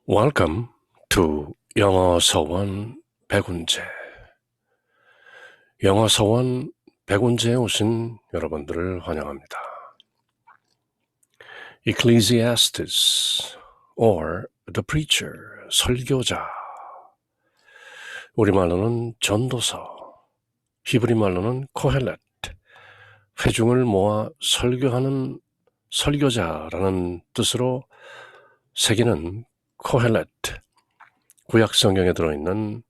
Welcome to 영어 서원 백운재. 영어 서원 백운재에 오신 여러분들을 환영합니다. Ecclesiastes or the preacher, 설교자. 우리말로는 전도서, 히브리 말로는 코헬렛, 회중을 모아 설교하는 설교자라는 뜻으로 새기는 코헬렛, 구약 성경에 들어있는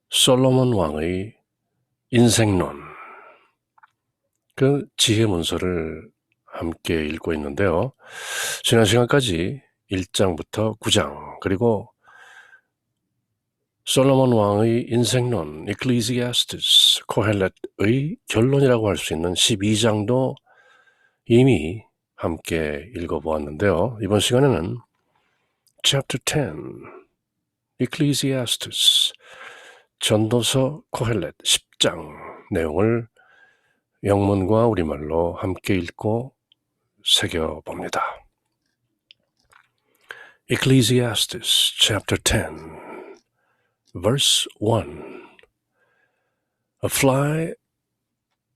솔로몬 왕의 인생론, 그 지혜 문서를 함께 읽고 있는데요. 지난 시간까지 1장부터 9장, 그리고 솔로몬 왕의 인생론, Ecclesiastes, 코헬렛의 결론이라고 할 수 있는 12장도 이미 함께 읽어보았는데요. 이번 시간에는 Chapter 10, Ecclesiastes, 전도서 코헬렛 10장 내용을 영문과 우리말로 함께 읽고 새겨봅니다. Ecclesiastes chapter 10, verse 1. A fly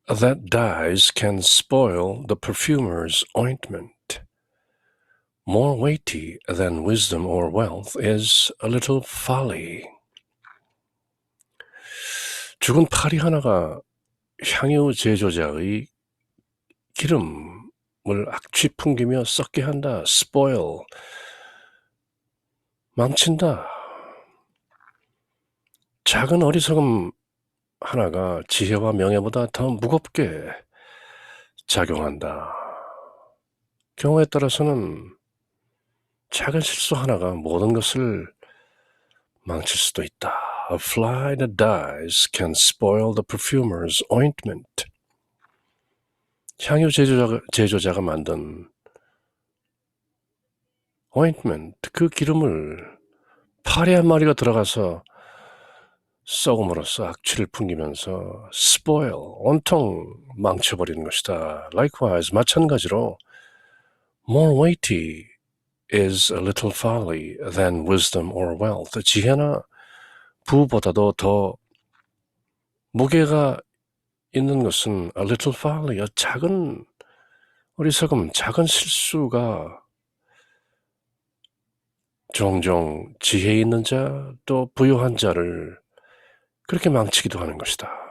that dies can spoil the perfumer's ointment. More weighty than wisdom or wealth is a little folly. 죽은 파리 하나가 향유 제조자의 기름을 악취 풍기며 썩게 한다. spoil, 망친다. 작은 어리석음 하나가 지혜와 명예보다 더 무겁게 작용한다. 경우에 따라서는 작은 실수 하나가 모든 것을 망칠 수도 있다. A fly that dies can spoil the perfumer's ointment. 향유 제조자가 만든 ointment, 그 기름을 파리 한 마리가 들어가서 썩음으로써 악취를 풍기면서 spoil, 온통 망쳐버리는 것이다. Likewise, 마찬가지로 more weighty is a little folly than wisdom or wealth. 지혜나 부보다도 더 무게가 있는 것은 a little folly, 작은 어리석음, 작은 실수가 종종 지혜 있는 자, 또 부유한 자를 그렇게 망치기도 하는 것이다.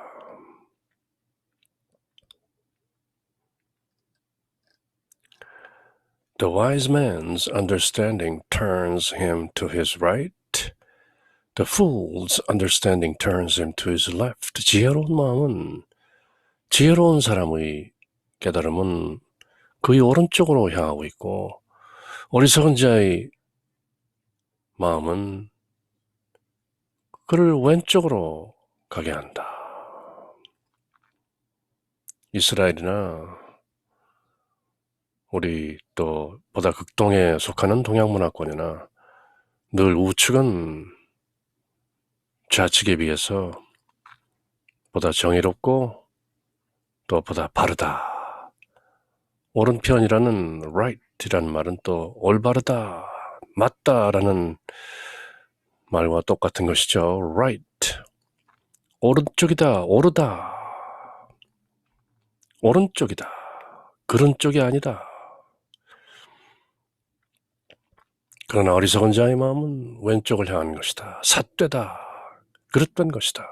The wise man's understanding turns him to his right. The fool's understanding turns him to his left. 지혜로운 사람의 깨달음은 그의 오른쪽으로 향하고 있고, 어리석은 자의 마음은 그를 왼쪽으로 가게 한다. 이스라엘이나 우리 또 보다 극동에 속하는 동양 문화권이나 늘 우측은 좌측에 비해서 보다 정의롭고 또 보다 바르다. 오른편이라는 right이라는 말은 또 올바르다, 맞다라는 말과 똑같은 것이죠. right, 오른쪽이다, 옳으다, 오른쪽이다, 그런 쪽이 아니다. 그러나 어리석은 자의 마음은 왼쪽을 향한 것이다. 삿되다, 그릇된 것이다.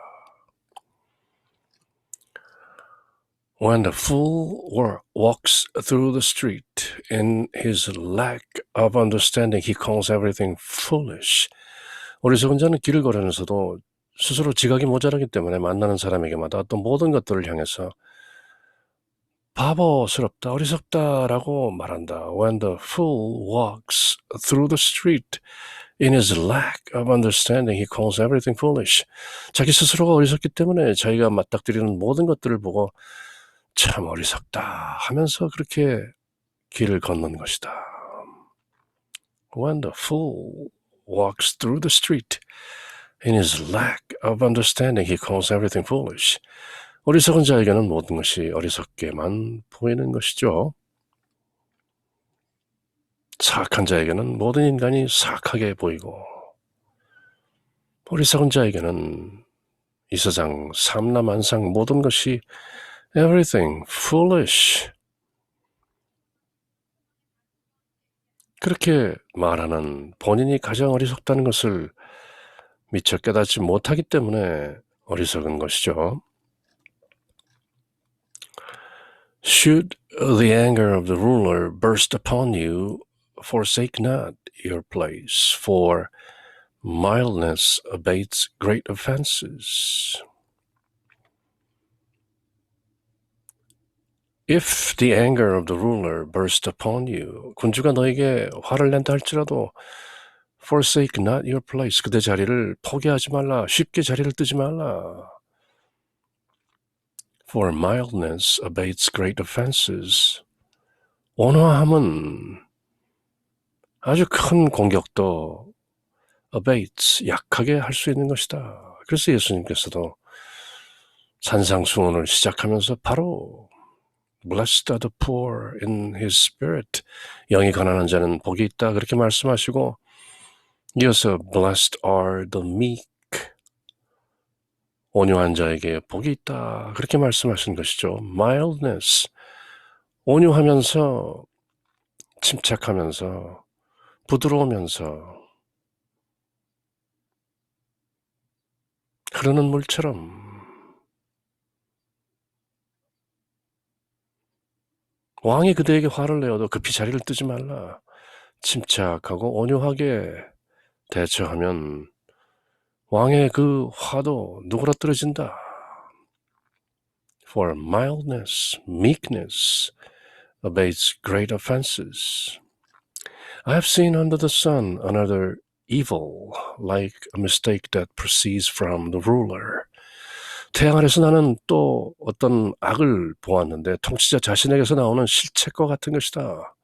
When the fool walks through the street, in his lack of understanding, he calls everything foolish. 어리석은 자는 길을 걸으면서도 스스로 지각이 모자라기 때문에 만나는 사람에게마다 어떤 모든 것들을 향해서 바보스럽다, 어리석다라고 말한다. When the fool walks through the street, in his lack of understanding, he calls everything foolish. 자기 스스로가 어리석기 때문에 자기가 맞닥뜨리는 모든 것들을 보고 참 어리석다 하면서 그렇게 길을 걷는 것이다. When the fool walks through the street, in his lack of understanding, he calls everything foolish. 어리석은 자에게는 모든 것이 어리석게만 보이는 것이죠. 사악한 자에게는 모든 인간이 사악하게 보이고 어리석은 자에게는 이 세상 삼라만상 모든 것이 everything foolish 그렇게 말하는 본인이 가장 어리석다는 것을 미처 깨닫지 못하기 때문에 어리석은 것이죠. Should the anger of the ruler burst upon you, forsake not your place, for mildness abates great offenses. If the anger of the ruler burst upon you, 군주가 너에게 화를 낸다 할지라도 forsake not your place, 그대 자리를 포기하지 말라, 쉽게 자리를 뜨지 말라. For mildness abates great offenses. 온화함은 아주 큰 공격도 abates, 약하게 할 수 있는 것이다. 그래서 예수님께서도 산상수훈을 시작하면서 바로 Blessed are the poor in his spirit. 영이 가난한 자는 복이 있다. 그렇게 말씀하시고 이어서 Blessed are the meek. 온유한 자에게 복이 있다. 그렇게 말씀하신 것이죠. Mildness. 온유하면서 침착하면서 부드러우면서 흐르는 물처럼 왕이 그대에게 화를 내어도 급히 자리를 뜨지 말라. 침착하고 온유하게 대처하면 왕의 그 화도 누그러뜨려진다. For mildness, meekness abates great offenses. I have seen under the sun another evil, like a mistake that proceeds from the ruler. 태양 아래서 나는 또 어떤 악을 보았는데 통치자 자신에게서 나오는 실책과 같은 것이다.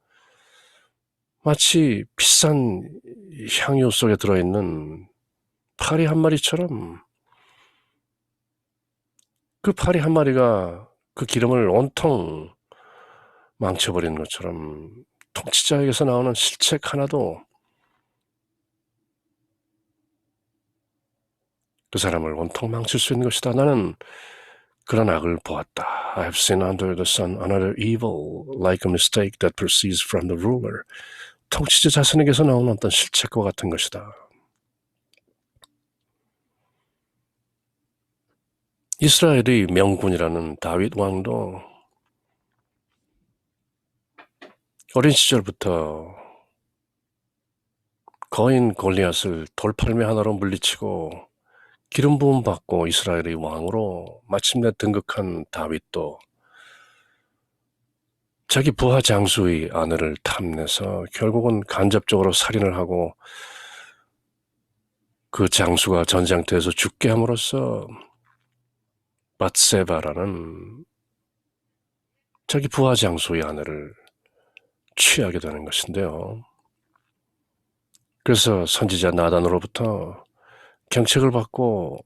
마치 비싼 향유 속에 들어있는 파리 한 마리처럼 그 파리 한 마리가 그 기름을 온통 망쳐버리는 것처럼 통치자에게서 나오는 실책 하나도 그 사람을 온통 망칠 수 있는 것이다. 나는 그런 악을 보았다. I have seen under the sun another evil, like a mistake that proceeds from the ruler. 통치자 자신에게서 나오는 어떤 실책과 같은 것이다. 이스라엘의 명군이라는 다윗 왕도 어린 시절부터 거인 골리앗을 돌팔매 하나로 물리치고 기름 부음 받고 이스라엘의 왕으로 마침내 등극한 다윗도 자기 부하 장수의 아내를 탐내서 결국은 간접적으로 살인을 하고 그 장수가 전장터에서 죽게 함으로써 밧세바라는 자기 부하 장수의 아내를 취하게 되는 것인데요. 그래서 선지자 나단으로부터 경책을 받고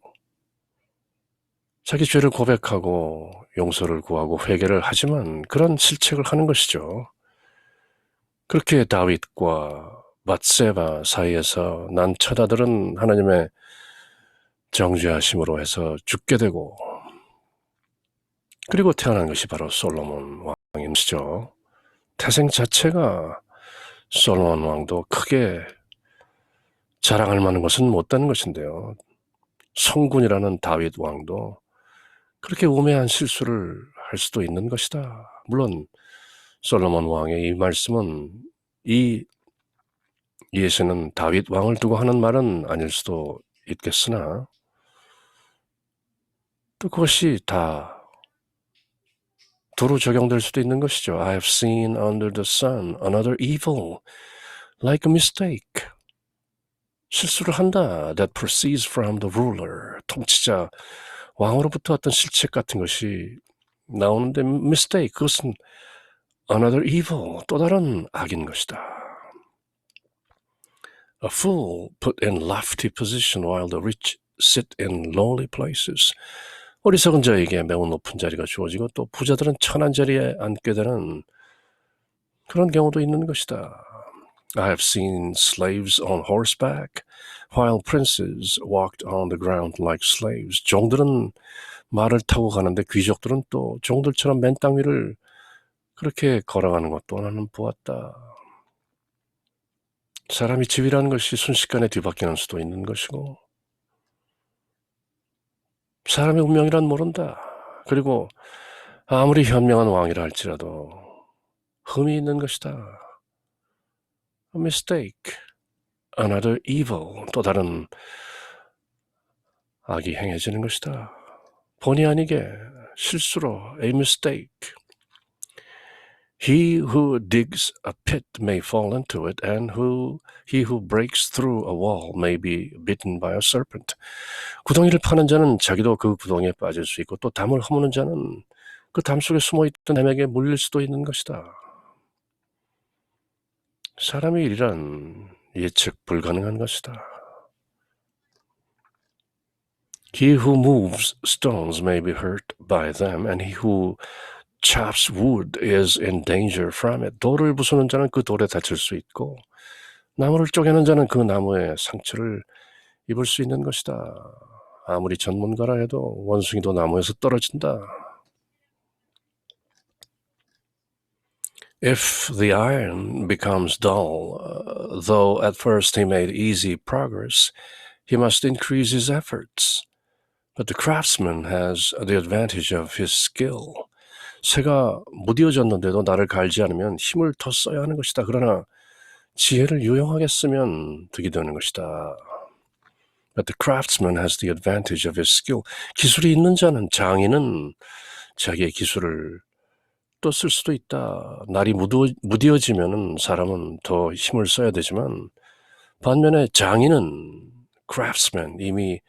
자기 죄를 고백하고 용서를 구하고 회개를 하지만 그런 실책을 하는 것이죠. 그렇게 다윗과 밧세바 사이에서 난 처자들은 하나님의 정죄하심으로 해서 죽게 되고 그리고 태어난 것이 바로 솔로몬 왕인 것이죠. 태생 자체가 솔로몬 왕도 크게 자랑할 만한 것은 못되는 것인데요. 성군이라는 다윗 왕도 그렇게 우매한 실수를 할 수도 있는 것이다. 물론 솔로몬 왕의 이 말씀은 이 예시는 다윗 왕을 두고 하는 말은 아닐 수도 있겠으나 또 그것이 다 두루 적용될 수도 있는 것이죠. I have seen under the sun another evil, like a mistake. 실수를 한다. That proceeds from the ruler. 통치자, 왕으로부터 어떤 실책 같은 것이 나오는데 mistake, 그것은 another evil, 또 다른 악인 것이다. A fool put in lofty position while the rich sit in lowly places. 어리석은 자에게 매우 높은 자리가 주어지고 또 부자들은 천한 자리에 앉게 되는 그런 경우도 있는 것이다. I have seen slaves on horseback while princes walked on the ground like slaves. 종들은 말을 타고 가는데 귀족들은 또 종들처럼 맨 땅 위를 그렇게 걸어가는 것도 나는 보았다. 사람이 지위라는 것이 순식간에 뒤바뀌는 수도 있는 것이고 사람의 운명이란 모른다. 그리고 아무리 현명한 왕이라 할지라도 흠이 있는 것이다. A mistake, another evil, 또 다른 악이 행해지는 것이다. 본의 아니게 실수로 a mistake. He who digs a pit may fall into it, and he who breaks through a wall may be bitten by a serpent. 구덩이를 파는 자는 자기도 그 구덩이에 빠질 수 있고 또 담을 허무는 자는 그 담 속에 숨어있던 뱀에게 물릴 수도 있는 것이다. 사람의 일이란 예측 불가능한 것이다. He who moves stones may be hurt by them, and he who chops wood is in danger from it. 돌을 부수는 자는 그 돌에 다칠 수 있고 나무를 쪼개는 자는 그 나무에 상처를 입을 수 있는 것이다. 아무리 전문가라 해도 원숭이도 나무에서 떨어진다. If the iron becomes dull, though at first he made easy progress, he must increase his efforts. But the craftsman has the advantage of his skill. 쇠가 무뎌졌는데도 나를 갈지 않으면 힘을 더 써야 하는 것이다. 그러나 지혜를 유용하게 쓰면 득이 되는 것이다. But the craftsman has the advantage of his skill. 기술이 있는 자는, 장인은 자기의 기술을 또 쓸 수도 있다. 날이 무뎌지면 사람은 더 힘을 써야 되지만 반면에 장인은 craftsman, 이미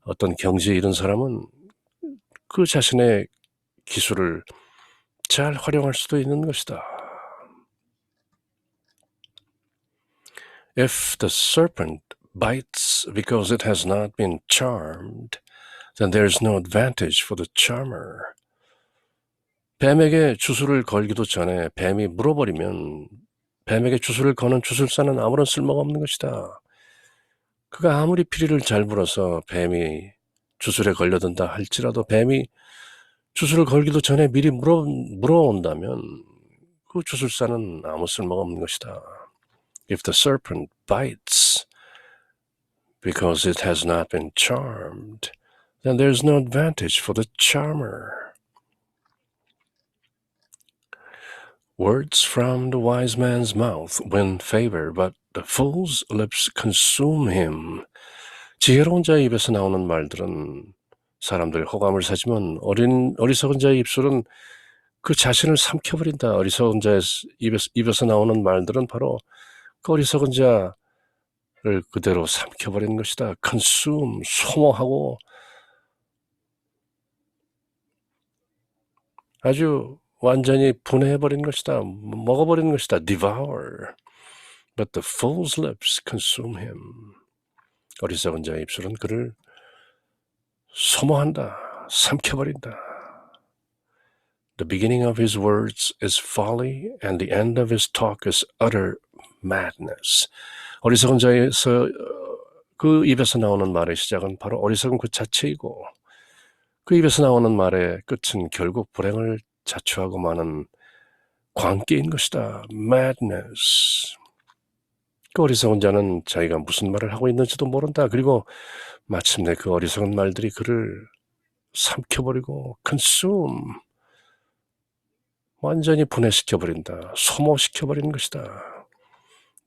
어떤 경지에 이른 사람은 그 자신의 기술을 잘 활용할 수도 있는 것이다. If the serpent bites because it has not been charmed, then there is no advantage for the charmer. 뱀에게 주술을 걸기도 전에 뱀이 물어버리면 뱀에게 주술을 거는 주술사는 아무런 쓸모가 없는 것이다. 그가 아무리 피리를 잘 불어서 뱀이 주술에 걸려든다 할지라도 뱀이 주술을 걸기도 전에 미리 물어온다면 그 주술사는 아무 쓸모가 없는 것이다. If the serpent bites because it has not been charmed, then there is no advantage for the charmer. Words from the wise man's mouth win favor, but the fool's lips consume him. 지혜로운 자의 입에서 나오는 말들은 사람들의 호감을 사지만 어리석은 자의 입술은 그 자신을 삼켜버린다. 어리석은 자의 입에서 나오는 말들은 바로 그 어리석은 자를 그대로 삼켜버리는 것이다. consume, 소모하고 아주 완전히 분해해버리는 것이다. 먹어버리는 것이다. devour. But the fool's lips consume him. 어리석은 자의 입술은 그를 소모한다. 삼켜버린다. The beginning of his words is folly, and the end of his talk is utter madness. 어리석은 자에서 그 입에서 나오는 말의 시작은 바로 어리석은 그 자체이고 그 입에서 나오는 말의 끝은 결국 불행을 자초하고 마는 광기인 것이다. madness. 그 어리석은 자는 자기가 무슨 말을 하고 있는지도 모른다. 그리고 마침내 그 어리석은 말들이 그를 삼켜버리고 consume, 완전히 분해시켜버린다. 소모시켜버리는 것이다.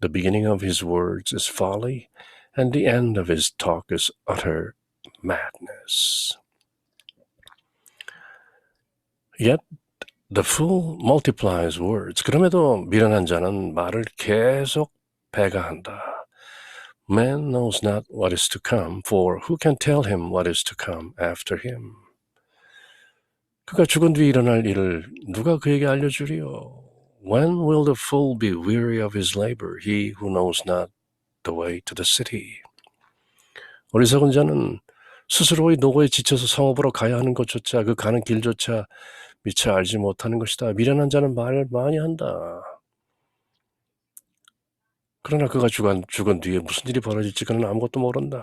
The beginning of his words is folly, and the end of his talk is utter madness. Yet the fool multiplies words. 그럼에도 미련한 자는 말을 계속 배가한다. Man knows not what is to come, for who can tell him what is to come after him? 그가 죽은 뒤 일어날 일을 누가 그에게 알려주리요? When will the fool be weary of his labor, he who knows not the way to the city? 어리석은 자는 스스로의 노고에 지쳐서 성읍으로 가야 하는 것조차 그 가는 길조차 미처 알지 못하는 것이다. 미련한 자는 말을 많이 한다. 그러나 그가 죽은 뒤에 무슨 일이 벌어질지 그는 아무것도 모른다.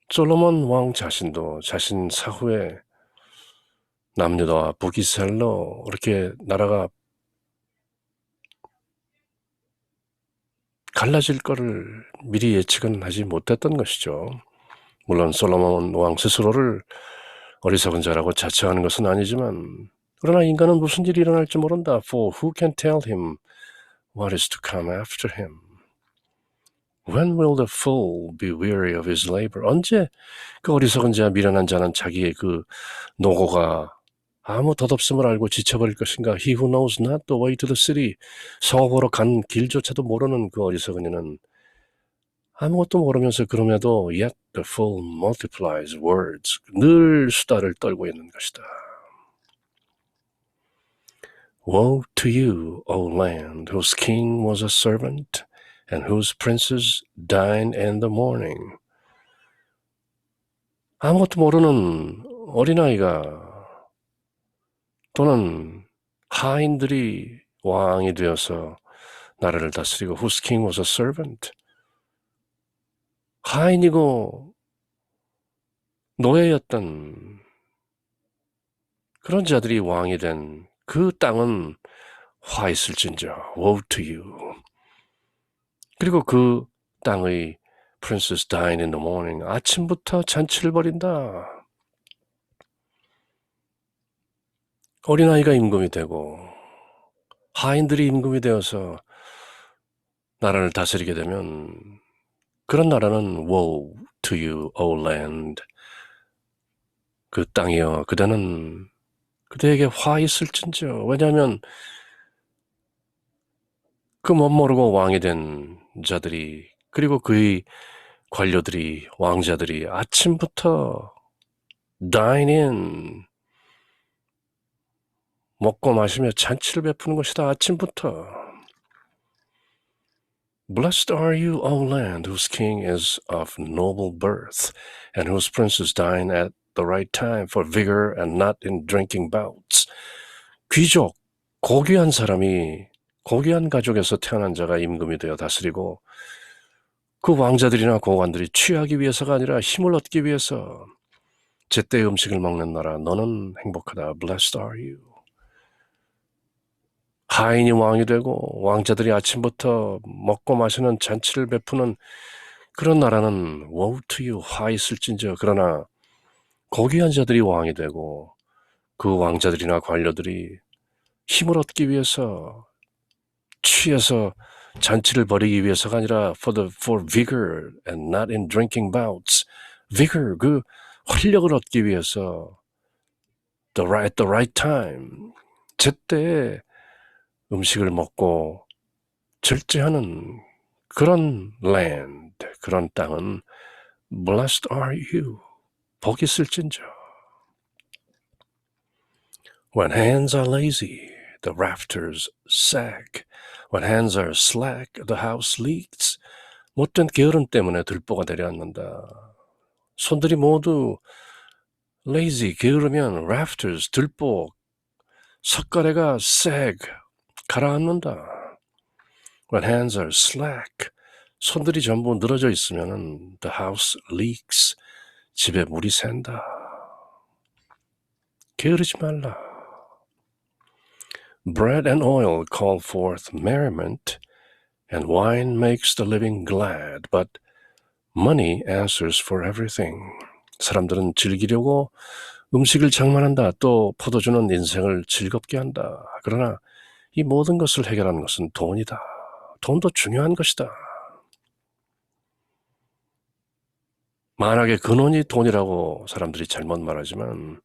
솔로몬 왕 자신도 자신 사후에 남유다와 북이스라엘로 이렇게 나라가 갈라질 거를 미리 예측은 하지 못했던 것이죠. 물론 솔로몬 왕 스스로를 어리석은 자라고 자처하는 것은 아니지만, 그러나 인간은 무슨 일이 일어날지 모른다. For who can tell him what is to come after him? When will the fool be weary of his labor? 언제 그 어리석은 자, 미련한 자는 자기의 그 노고가 아무 덧없음을 알고 지쳐버릴 것인가? He who knows not the way to the city. 성읍으로 간 길조차도 모르는 그 어리석은 이는 아무것도 모르면서 그럼에도 yet the fool multiplies words. 늘 수다를 떨고 있는 것이다. Woe to you, O land, whose king was a servant, and whose princes dine in the morning. 아무것도 모르는 어린아이가 또는 하인들이 왕이 되어서 나라를 다스리고 whose king was a servant. 하인이고 노예였던 그런 자들이 왕이 된 그 땅은 화 있을진저. Woe to you. 그리고 그 땅의 Princess died in the morning. 아침부터 잔치를 벌인다. 어린아이가 임금이 되고 하인들이 임금이 되어서 나라를 다스리게 되면 그런 나라는 Woe to you, O land. 그 땅이여, 그대에게 화 있을진저. 왜냐하면 그 멋모르고 왕이 된 자들이, 그리고 그의 관료들이, 왕자들이 아침부터 dine in, 먹고 마시며 잔치를 베푸는 것이다. 아침부터. Blessed are you, O land, whose king is of noble birth, and whose princes dine at the right time for vigor and not in drinking bouts. 귀족, 고귀한 사람이, 고귀한 가족에서 태어난 자가 임금이 되어 다스리고 그 왕자들이나 고관들이 취하기 위해서가 아니라 힘을 얻기 위해서 제때의 음식을 먹는 나라, 너는 행복하다. Blessed are you. 하인이 왕이 되고 왕자들이 아침부터 먹고 마시는 잔치를 베푸는 그런 나라는 woe to you, 화 있을진저. 그러나 고귀한 자들이 왕이 되고 그 왕자들이나 관료들이 힘을 얻기 위해서 취해서 잔치를 벌이기 위해서가 아니라 for vigor and not in drinking bouts. vigor, 그 활력을 얻기 위해서 at the right time, 제때에 음식을 먹고 절제하는 그런 land, 그런 땅은 blessed are you, 복 있을진저. When hands are lazy, the rafters sag. When hands are slack, the house leaks. 못된 게으름 때문에 들보가 내려앉는다. 손들이 모두 lazy, 게으르면 rafters, 들보, 석가래가 sag, 가라앉는다. When hands are slack, 손들이 전부 늘어져 있으면 the house leaks, 집에 물이 샌다. 게으르지 말라. Bread and oil call forth merriment, and wine makes the living glad, but money answers for everything. 사람들은 즐기려고 음식을 장만한다. 또 포도주는 인생을 즐겁게 한다. 그러나 이 모든 것을 해결하는 것은 돈이다. 돈도 중요한 것이다. 만악의 근원이 돈이라고 사람들이 잘못 말하지만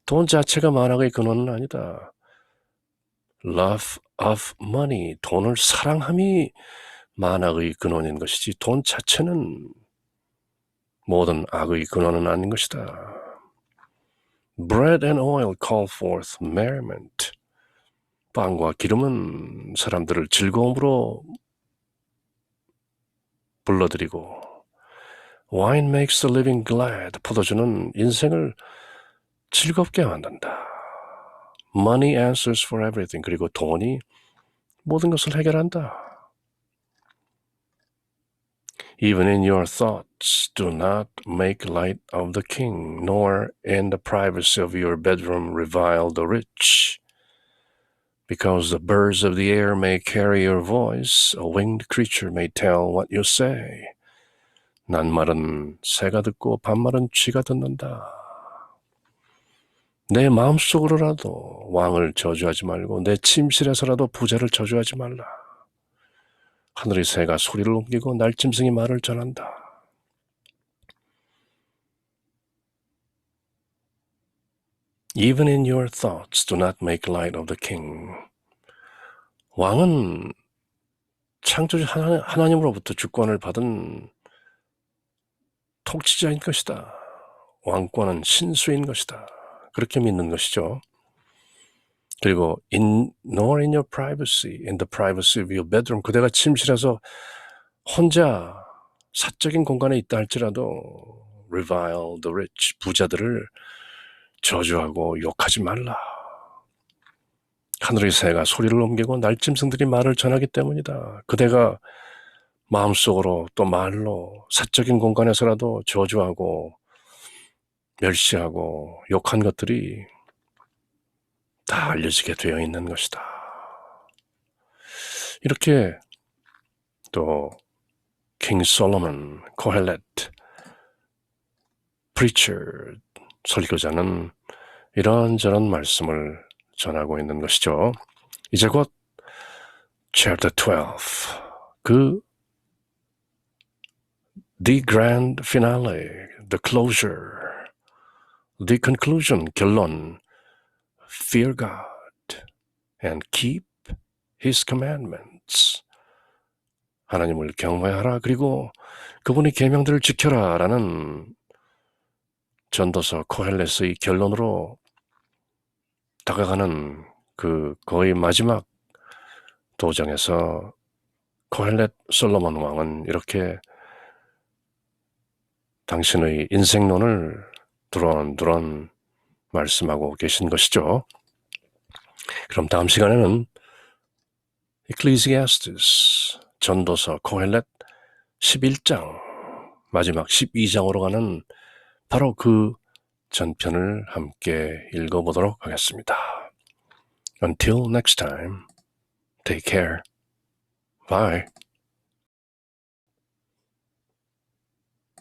돈 자체가 만악의 근원은 아니다. Love of money, 돈을 사랑함이 만악의 근원인 것이지 돈 자체는 모든 악의 근원은 아닌 것이다. Bread and oil call forth merriment. 빵과 기름은 사람들을 즐거움으로 불러들이고 Wine makes the living glad. 포도주는 인생을 즐겁게 만든다. Money answers for everything. 그리고 돈이 모든 것을 해결한다. Even in your thoughts, do not make light of the king, nor in the privacy of your bedroom revile the rich. Because the birds of the air may carry your voice, a winged creature may tell what you say. 낱말은 새가 듣고 반말은 쥐가 듣는다. 내 마음속으로라도 왕을 저주하지 말고 내 침실에서라도 부자를 저주하지 말라. 하늘의 새가 소리를 옮기고 날짐승이 말을 전한다. Even in your thoughts, do not make light of the king. 왕은 창조주 하나님으로부터 주권을 받은 통치자인 것이다. 왕권은 신수인 것이다. 그렇게 믿는 것이죠. 그리고 nor in your privacy, in the privacy of your bedroom. 그대가 침실에서 혼자 사적인 공간에 있다 할지라도 revile the rich, 부자들을 저주하고 욕하지 말라. 하늘의 새가 소리를 옮기고 날짐승들이 말을 전하기 때문이다. 그대가 마음속으로 또 말로 사적인 공간에서라도 저주하고 멸시하고 욕한 것들이 다 알려지게 되어 있는 것이다. 이렇게 또 킹 솔로몬, 코헬렛, 프리처, 설교자는 이런저런 말씀을 전하고 있는 것이죠. 이제 곧 chapter 12, the grand finale, the closure, the conclusion, 결론, fear God and keep His commandments. 하나님을 경외하라. 그리고 그분의 계명들을 지켜라. 라는 전도서 코헬렛의 결론으로 다가가는 그 거의 마지막 도정에서 코헬렛 솔로몬 왕은 이렇게 당신의 인생론을 두런두런 말씀하고 계신 것이죠. 그럼 다음 시간에는 Ecclesiastes 전도서 코헬렛 11장 마지막 12장으로 가는 바로 그 전편을 함께 읽어보도록 하겠습니다. Until next time, take care. Bye.